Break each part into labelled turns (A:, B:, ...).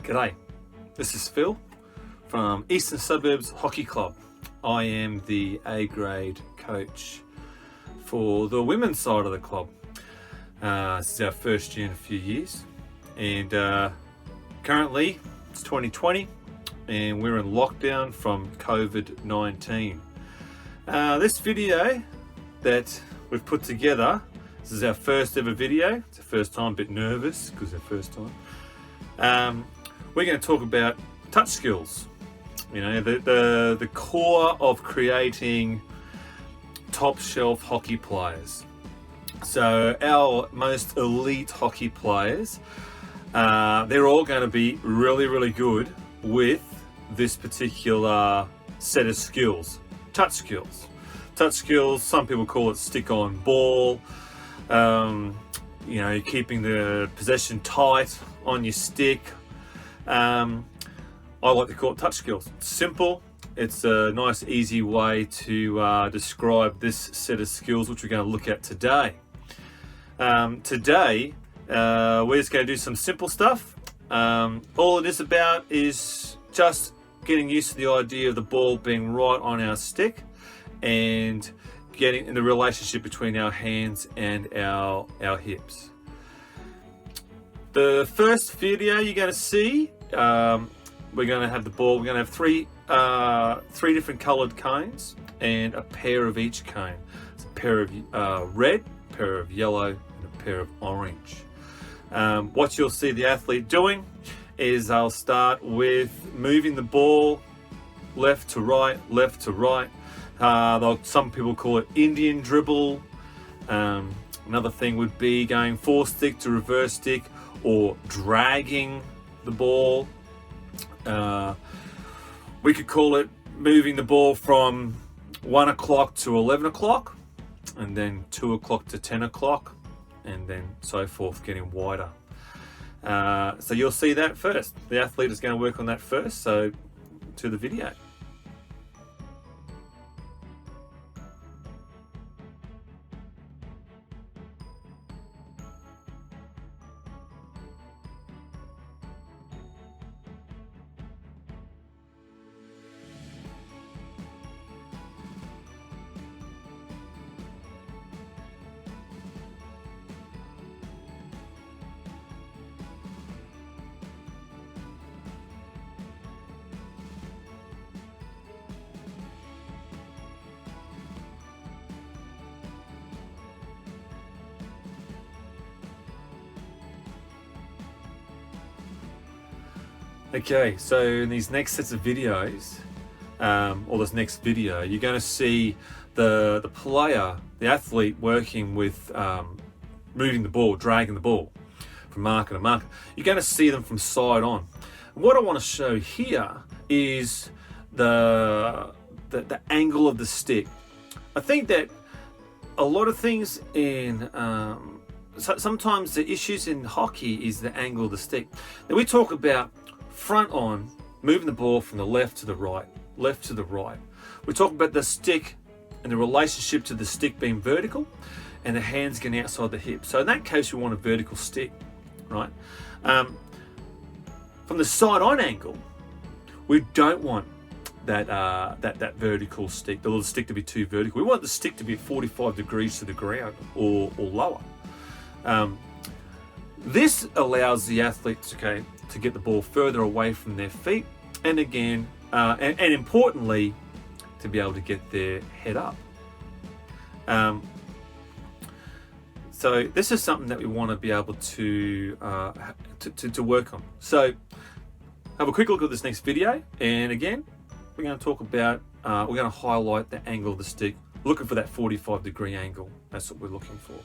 A: G'day, this is Phil from Eastern Suburbs Hockey Club. I am the A grade coach for the women's side of the club. This is our first year in a few years, and currently it's 2020 and we're in lockdown from COVID-19. This video that we've put together, this is our first ever video. It's the first time, a bit nervous because it's our first time. We're going to talk about touch skills. You know, the core of creating top shelf hockey players. So our most elite hockey players, they're all going to be really good with this particular set of skills. Touch skills. Touch skills, some people call it stick on ball. You know, keeping the possession tight on your stick. I like to call it touch skills. It's simple. It's a nice, easy way to describe this set of skills, which we're going to look at today. Today, we're just going to do some simple stuff. All it is about is just getting used to the idea of the ball being right on our stick and getting in the relationship between our hands and our hips. The first video you're going to see, we're going to have the ball. We're going to have three different coloured cones and a pair of each cone. It's a pair of red, a pair of yellow, and a pair of orange. What you'll see the athlete doing is I'll start with moving the ball left to right, left to right. Some people call it Indian dribble. Another thing would be going forward stick to reverse stick or dragging the ball. We could call it moving the ball from 1 o'clock to 11 o'clock and then 2 o'clock to 10 o'clock and then so forth, getting wider. So you'll see that first. The athlete is going to work on that first, so to the video. Okay, so in these next sets of videos, or this next video, you're going to see the player, the athlete working with moving the ball, dragging the ball from marker to marker. You're going to see them from side on. And what I want to show here is the angle of the stick. I think that a lot of things in sometimes the issues in hockey is the angle of the stick. Now we talk about front on, moving the ball from the left to the right, left to the right. We talk about the stick and the relationship to the stick being vertical and the hands getting outside the hip. So in that case, we want a vertical stick, right? From the side on angle, we don't want that vertical stick, the little stick to be too vertical. We want the stick to be 45 degrees to the ground or lower. This allows the athletes, to get the ball further away from their feet, and again, and importantly, to be able to get their head up. So this is something that we want to be able to work on. So have a quick look at this next video, and again, we're going to talk about, we're going to highlight the angle of the stick, looking for that 45-degree angle. That's what we're looking for.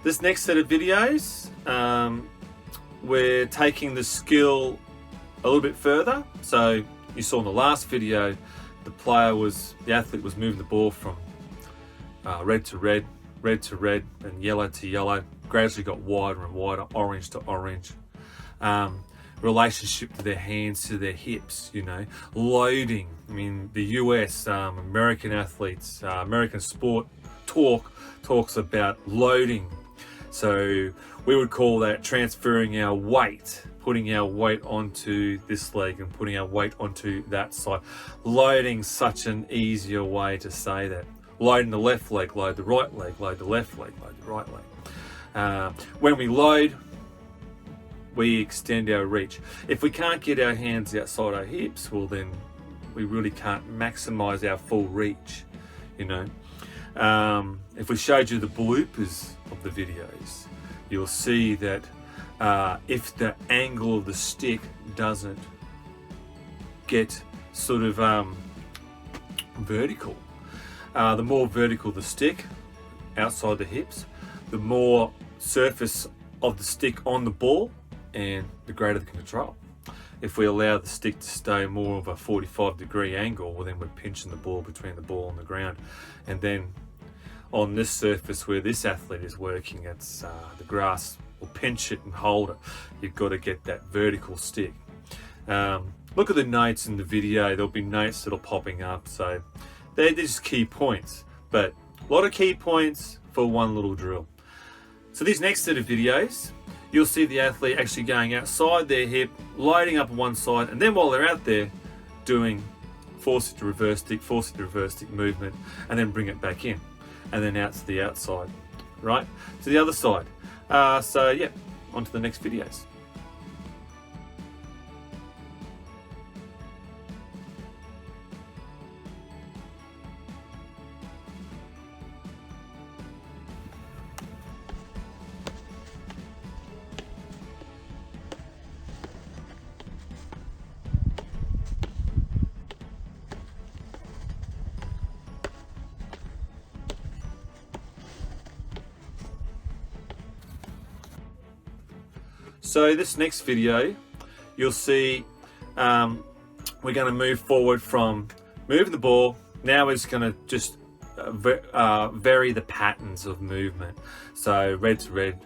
A: This next set of videos, we're taking the skill a little bit further. So you saw in the last video, the athlete was moving the ball from red to red, red to red, and yellow to yellow, gradually got wider and wider, orange to orange. Relationship to their hands, to their hips, loading. I mean, the US, American athletes, American sport talks about loading. So we would call that transferring our weight, putting our weight onto this leg and putting our weight onto that side. Loading, such an easier way to say that. Loading the left leg, load the right leg, load the left leg, load the right leg. When we load, we extend our reach. If we can't get our hands outside our hips, well then we really can't maximize our full reach, If we showed you the bloopers of the videos, you'll see that if the angle of the stick doesn't get sort of vertical, the more vertical the stick outside the hips, the more surface of the stick on the ball, and the greater the control. If we allow the stick to stay more of a 45-degree angle, well then we're pinching the ball between the ball and the ground. And then on this surface where this athlete is working, it's the grass will pinch it and hold it. You've got to get that vertical stick. Look at the notes in the video. There'll be notes that are popping up. So they're just key points, but a lot of key points for one little drill. So these next set of videos, you'll see the athlete actually going outside their hip, loading up on one side, and then while they're out there, doing force it to reverse stick movement, and then bring it back in, and then out to the outside, right? To the other side. So yeah, on to the next videos. So this next video, you'll see we're going to move forward from moving the ball. Now we're just going to just vary the patterns of movement. So red to red,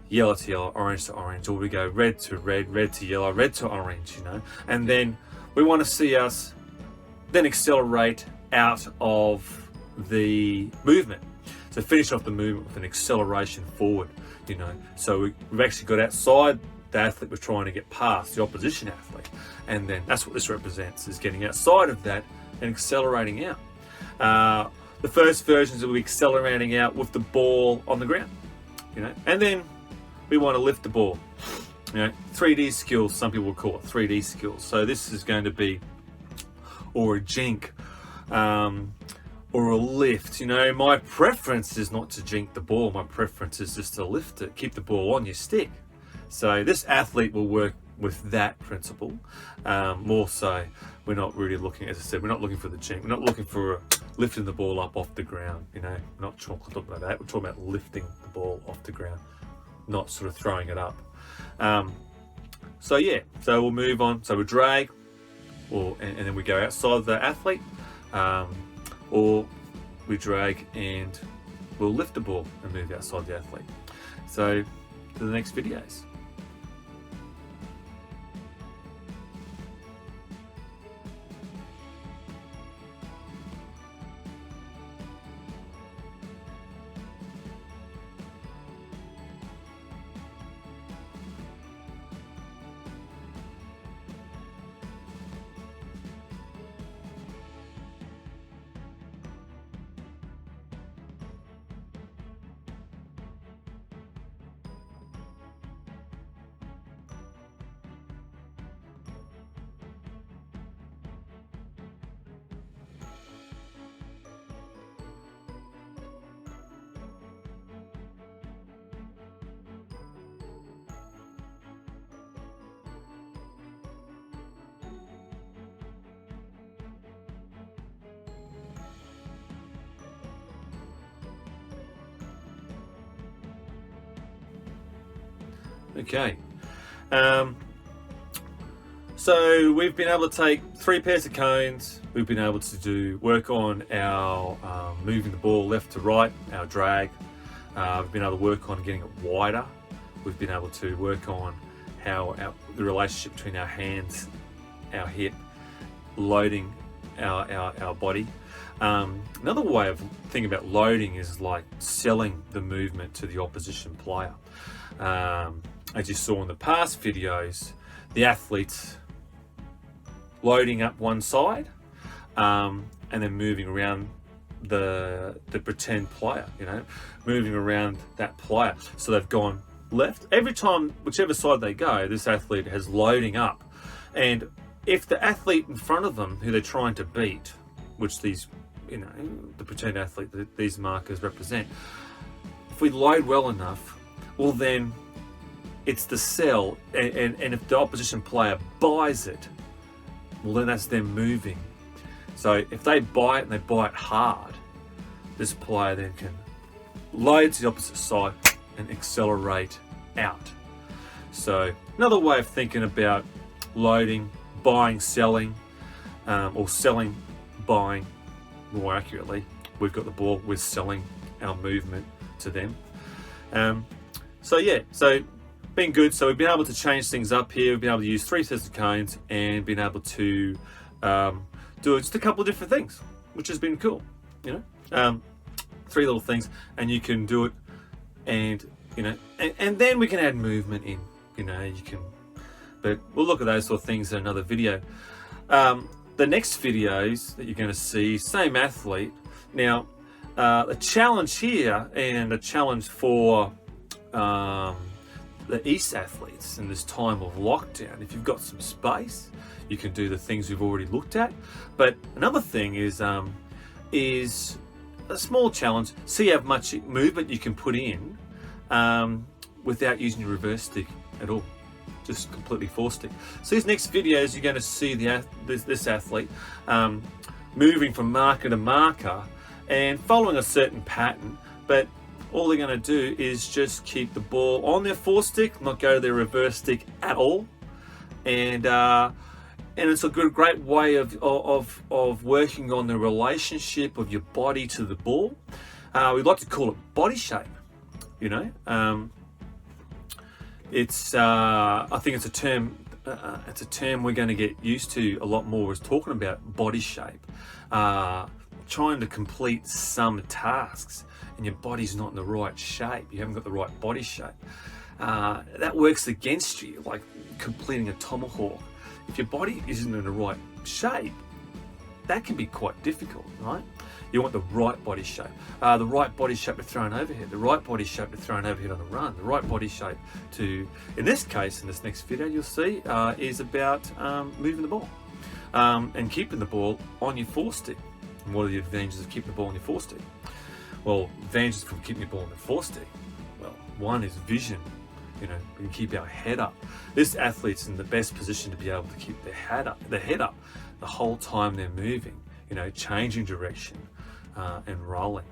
A: yellow to yellow, orange to orange, or we go red to red, red to yellow, red to orange, And then we want to see us then accelerate out of the movement. So finish off the movement with an acceleration forward, So we've actually got outside the athlete we're trying to get past, the opposition athlete. And then that's what this represents, is getting outside of that and accelerating out. The first versions will be accelerating out with the ball on the ground, And then we want to lift the ball. 3D skills, some people will call it 3D skills. So this is going to be, or a jink, or a lift. My preference is not to jink the ball. My preference is just to lift it, keep the ball on your stick. So this athlete will work with that principle. More so, we're not really looking, as I said, we're not looking for the jink. We're not looking for lifting the ball up off the ground. We're not talking about that. We're talking about lifting the ball off the ground, not sort of throwing it up. So yeah, so we'll move on. So we drag, and then we go outside the athlete. Or we drag and we'll lift the ball and move outside the athlete. So to the next videos. Okay. So we've been able to take 3 pairs of cones. We've been able to work on our moving the ball left to right, our drag. We've been able to work on getting it wider. We've been able to work on how the relationship between our hands, our hip, loading our body. Another way of thinking about loading is like selling the movement to the opposition player. As you saw in the past videos, the athletes loading up one side and then moving around the pretend player, moving around that player. So they've gone left. Every time, whichever side they go, this athlete has loading up. And if the athlete in front of them, who they're trying to beat, which these, the pretend athlete that these markers represent, if we load well enough, well then it's the sell. And if the opposition player buys it, well then that's them moving. So if they buy it and they buy it hard, this player then can load to the opposite side and accelerate out. So another way of thinking about loading, buying, selling, or selling, buying more accurately. We've got the ball, we're selling our movement to them. So been good. So we've been able to change things up here. We've been able to use 3 sets of cones and been able to do just a couple of different things, which has been cool. 3 little things, and you can do it, and and then we can add movement in. But we'll look at those sort of things in another video. The next videos that you're going to see, same athlete. Now, the challenge here and a challenge for the East athletes in this time of lockdown, if you've got some space, you can do the things we've already looked at. But another thing is a small challenge. See how much movement you can put in without using your reverse stick at all. Just completely force stick. So these next videos, you're going to see this athlete moving from marker to marker and following a certain pattern, but all they're going to do is just keep the ball on their force stick, not go to their reverse stick at all. And it's a great way of working on the relationship of your body to the ball. We like to call it body shape. It's I think it's a term. It's a term we're going to get used to a lot more. Is talking about body shape, trying to complete some tasks, and your body's not in the right shape. You haven't got the right body shape. That works against you, like completing a tomahawk. If your body isn't in the right shape, that can be quite difficult, right? You want the right body shape. The right body shape to throw an overhead, the right body shape to throw an overhead on a run, the right body shape to, in this case, in this next video you'll see, is about moving the ball and keeping the ball on your force stick. And what are the advantages of keeping the ball on your force stick? Well, advantages from keeping the ball on the force stick. Well, one is vision. We can keep our head up. This athlete's in the best position to be able to keep their head up the whole time they're moving, changing direction and rolling.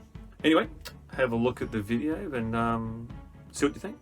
A: Anyway, have a look at the video and see what you think.